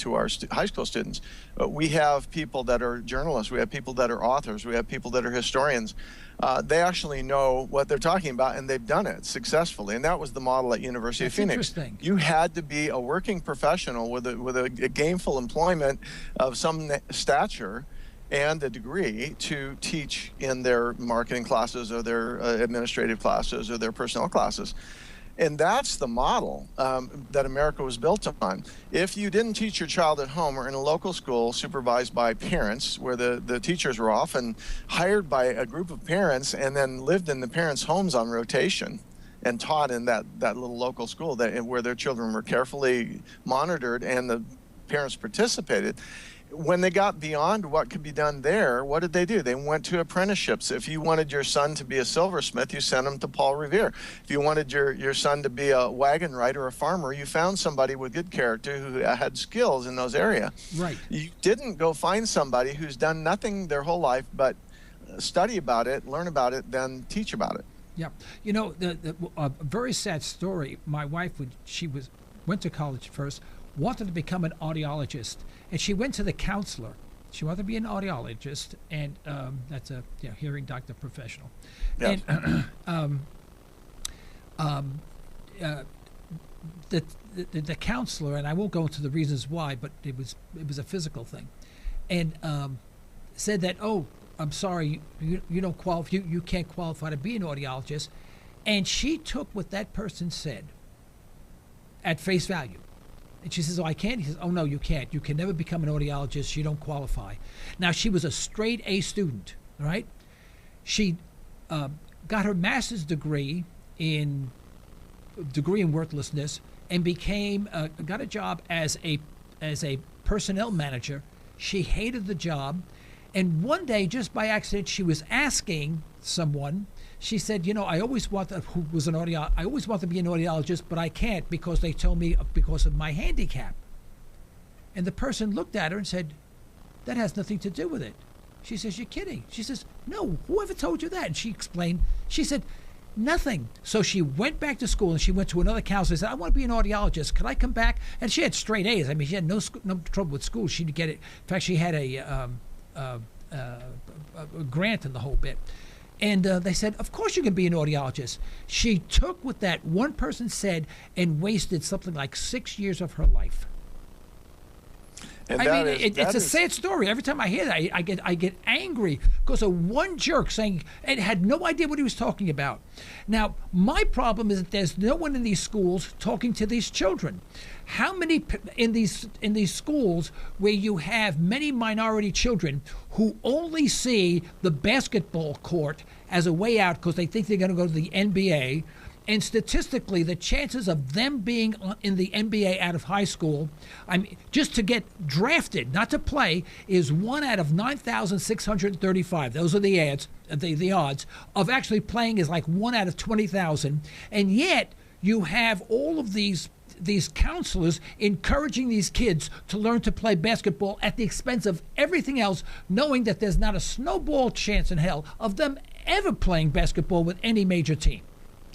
high school students. We have people that are journalists. We have people that are authors. We have people that are historians. They actually know what they're talking about, and they've done it successfully. And that was the model at University of Phoenix. Interesting. You had to be a working professional with a gainful employment of some stature and a degree to teach in their marketing classes or their administrative classes or their personnel classes. And that's the model that America was built on. If you didn't teach your child at home or in a local school supervised by parents, where the teachers were often hired by a group of parents and then lived in the parents' homes on rotation and taught in that little local school where their children were carefully monitored and the parents participated, when they got beyond what could be done there, what did they do? They went to apprenticeships. If you wanted your son to be a silversmith, you sent him to Paul Revere. If you wanted your son to be a wagon rider or a farmer, you found somebody with good character who had skills in those areas. Right. You didn't go find somebody who's done nothing their whole life but study about it, learn about it, then teach about it. Yeah. A very sad story. My wife, went to college first, wanted to become an audiologist, and she went to the counselor. She wanted to be an audiologist, and that's a hearing doctor professional. Yes. And the counselor, and I won't go into the reasons why, but it was a physical thing, and said that, oh, I'm sorry, you don't qualify, you can't qualify to be an audiologist, and she took what that person said at face value. And she says, oh, I can't. He says, oh, no, you can't. You can never become an audiologist. You don't qualify. Now, she was a straight A student, right? She got her master's degree in worthlessness and got a job as a as a personnel manager. She hated the job. And one day, just by accident, she was asking someone, she said, you know, I always want to be an audiologist, but I can't because they told me because of my handicap. And the person looked at her and said, that has nothing to do with it. She says, you're kidding. She says, no, whoever told you that? And she explained, she said, nothing. So she went back to school and she went to another counselor and said, I want to be an audiologist. Could I come back? And she had straight A's. I mean, she had no trouble with school. She'd get it. In fact, she had a grant in the whole bit. And they said, of course you can be an audiologist. She took what that one person said and wasted something like 6 years of her life. And it's a sad story. Every time I hear that, I get angry because of one jerk saying and had no idea what he was talking about. Now, my problem is that there's no one in these schools talking to these children. How many in these schools where you have many minority children who only see the basketball court as a way out because they think they're going to go to the NBA? And statistically, the chances of them being in the NBA out of high school, I mean, just to get drafted, not to play, is 1 out of 9,635. Those are the odds. The odds of actually playing is like 1 out of 20,000. And yet, you have all of these counselors encouraging these kids to learn to play basketball at the expense of everything else, knowing that there's not a snowball chance in hell of them ever playing basketball with any major team.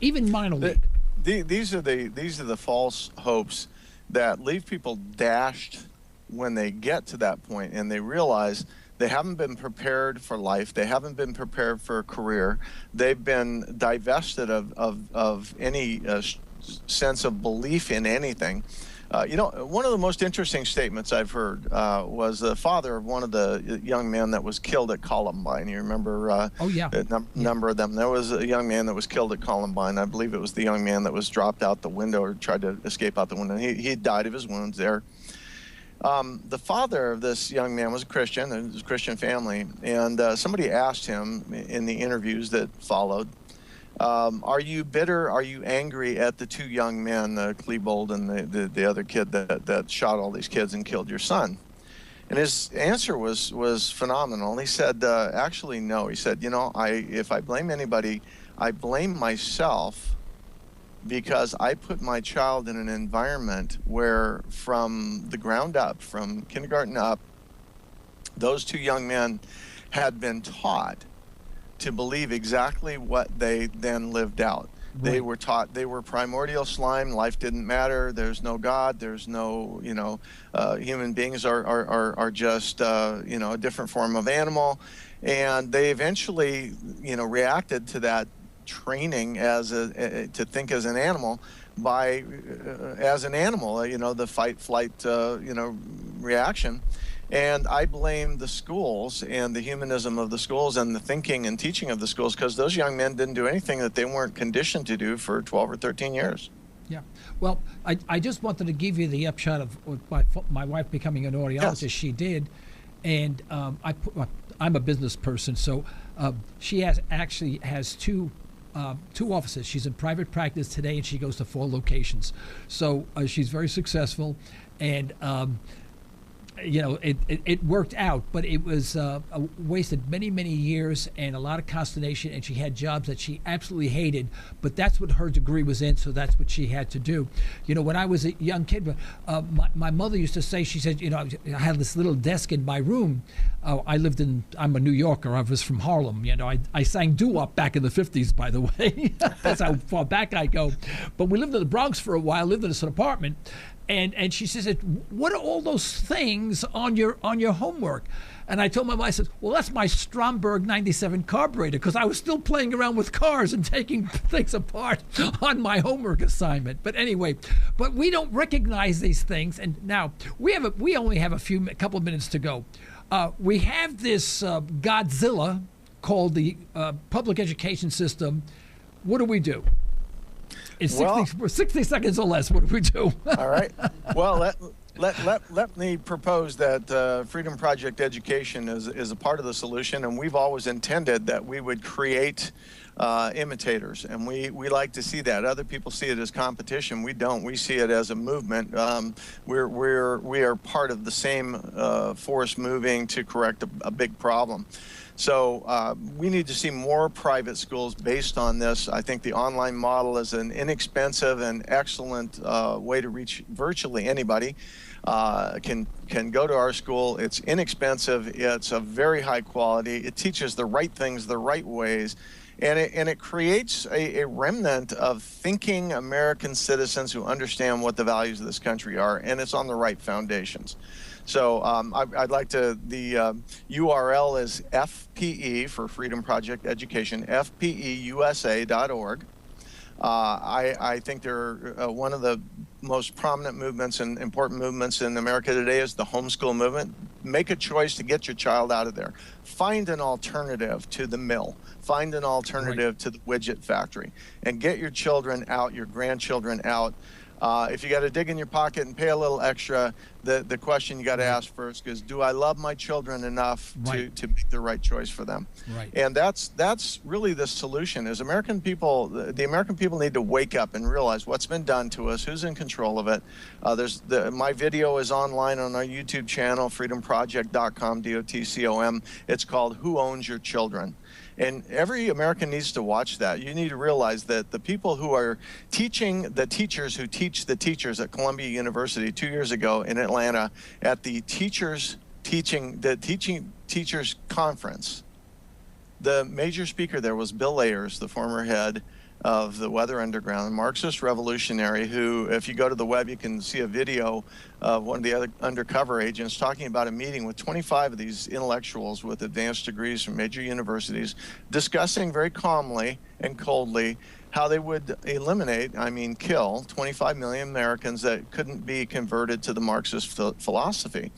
Even minor league. These are the false hopes that leave people dashed when they get to that point and they realize they haven't been prepared for life. They haven't been prepared for a career. They've been divested of any sense of belief in anything. One of the most interesting statements I've heard was the father of one of the young men that was killed at Columbine. You remember a number of them. There was a young man that was killed at Columbine. I believe it was the young man that was dropped out the window or tried to escape out the window. He died of his wounds there. The father of this young man was a Christian. It was a Christian family. And somebody asked him in the interviews that followed, are you bitter? Are you angry at the two young men, Klebold and the other kid that shot all these kids and killed your son? And his answer was phenomenal. He said, actually, no. He said, if I blame anybody, I blame myself because I put my child in an environment where from the ground up, from kindergarten up, those two young men had been taught to believe exactly what they then lived out. Right. They were taught they were primordial slime, life didn't matter, there's no God, there's no, human beings are just, a different form of animal. And they eventually, reacted to that training to think as an animal as an animal, the fight, flight, reaction. And I blame the schools and the humanism of the schools and the thinking and teaching of the schools because those young men didn't do anything that they weren't conditioned to do for 12 or 13 years. Yeah. Well, I just wanted to give you the upshot of my wife becoming an audiologist. Yes. She did. And I'm a business person, so she has two offices. She's in private practice today, and she goes to 4 locations. So she's very successful. And it worked out, but it was wasted many years and a lot of consternation, and she had jobs that she absolutely hated, but that's what her degree was in, so that's what she had to do. When I was a young kid, my mother used to say, she said, I had this little desk in my room. I'm a New Yorker. I was from Harlem. I sang doo-wop back in the 50s, by the way. That's how far back I go. But we lived in the Bronx for a while, lived in this apartment. And she says, what are all those things on your homework? And I told my wife, I said, well, that's my Stromberg 97 carburetor, because I was still playing around with cars and taking things apart on my homework assignment. But anyway, we don't recognize these things. And now we only have a couple of minutes to go. We have this Godzilla called the public education system. What do? In 60 seconds or less, what do we do? All right. Well, let me propose that Freedom Project Education is a part of the solution, and we've always intended that we would create imitators, and we like to see that. Other people see it as competition. We don't. We see it as a movement. We are part of the same force moving to correct a big problem. So we need to see more private schools based on this. I think the online model is an inexpensive and excellent way to reach virtually anybody. Can go to our school. It's inexpensive. It's of very high quality. It teaches the right things the right ways. And it creates a remnant of thinking American citizens who understand what the values of this country are, and it's on the right foundations. So I'd like to, the URL is FPE for Freedom Project Education, FPEUSA.org. I think they're one of the most prominent movements and important movements in America today is the homeschool movement. Make a choice to get your child out of there. Find an alternative to the mill. Find an alternative to the widget factory, and get your children out, your grandchildren out. If you got to dig in your pocket and pay a little extra, the question you got to ask first is, do I love my children enough to make the right choice for them? Right. And that's really the solution. Is American people, the American people need to wake up and realize what's been done to us, who's in control of it. My video is online on our YouTube channel, freedomproject.com, DOTCOM. It's called Who Owns Your Children? And every American needs to watch that. You need to realize that the people who are teaching, the teachers who teach the teachers at Columbia University 2 years ago in Atlanta at the teachers conference, the major speaker there was Bill Ayers, the former head of the Weather Underground, a Marxist revolutionary who, if you go to the web, you can see a video of one of the other undercover agents talking about a meeting with 25 of these intellectuals with advanced degrees from major universities, discussing very calmly and coldly how they would kill 25 million Americans that couldn't be converted to the Marxist philosophy.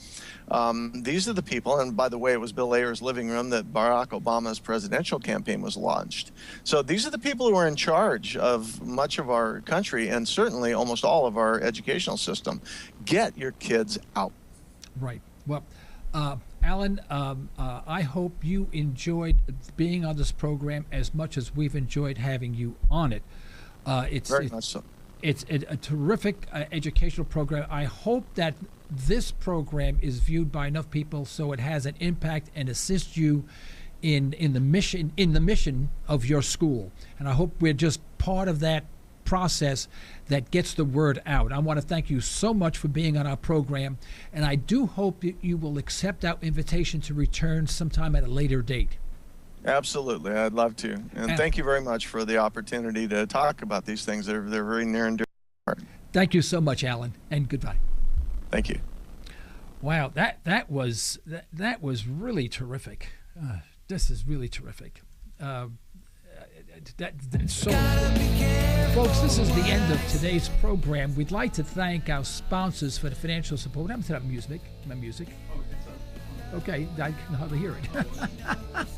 These are the people, and by the way, it was Bill Ayers' living room that Barack Obama's presidential campaign was launched. So these are the people who are in charge of much of our country, and certainly almost all of our educational system. Get your kids out. Right. Well, Alan, I hope you enjoyed being on this program as much as we've enjoyed having you on it. Very much so. It's a terrific educational program. I hope that this program is viewed by enough people so it has an impact and assists you in the mission of your school. And I hope we're just part of that process that gets the word out. I want to thank you so much for being on our program, and I do hope that you will accept our invitation to return sometime at a later date. Absolutely, I'd love to. And thank you very much for the opportunity to talk about these things. They're very near and dear to my heart. Thank you so much, Alan, and goodbye. Thank you. Wow, that was really terrific. This is really terrific. So, folks, this is the end of today's program. We'd like to thank our sponsors for the financial support. What happened to that music? My music? Okay, I can hardly hear it.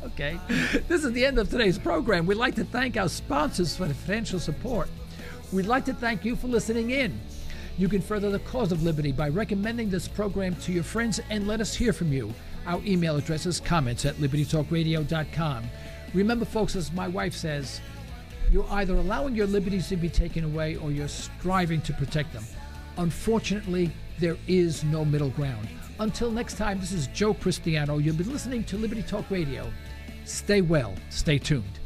Okay, this is the end of today's program. We'd like to thank our sponsors for the financial support. We'd like to thank you for listening in. You can further the cause of liberty by recommending this program to your friends and let us hear from you. Our email address is comments@libertytalkradio.com. Remember, folks, as my wife says, you're either allowing your liberties to be taken away or you're striving to protect them. Unfortunately, there is no middle ground. Until next time, this is Joe Cristiano. You'll be listening to Liberty Talk Radio. Stay well. Stay tuned.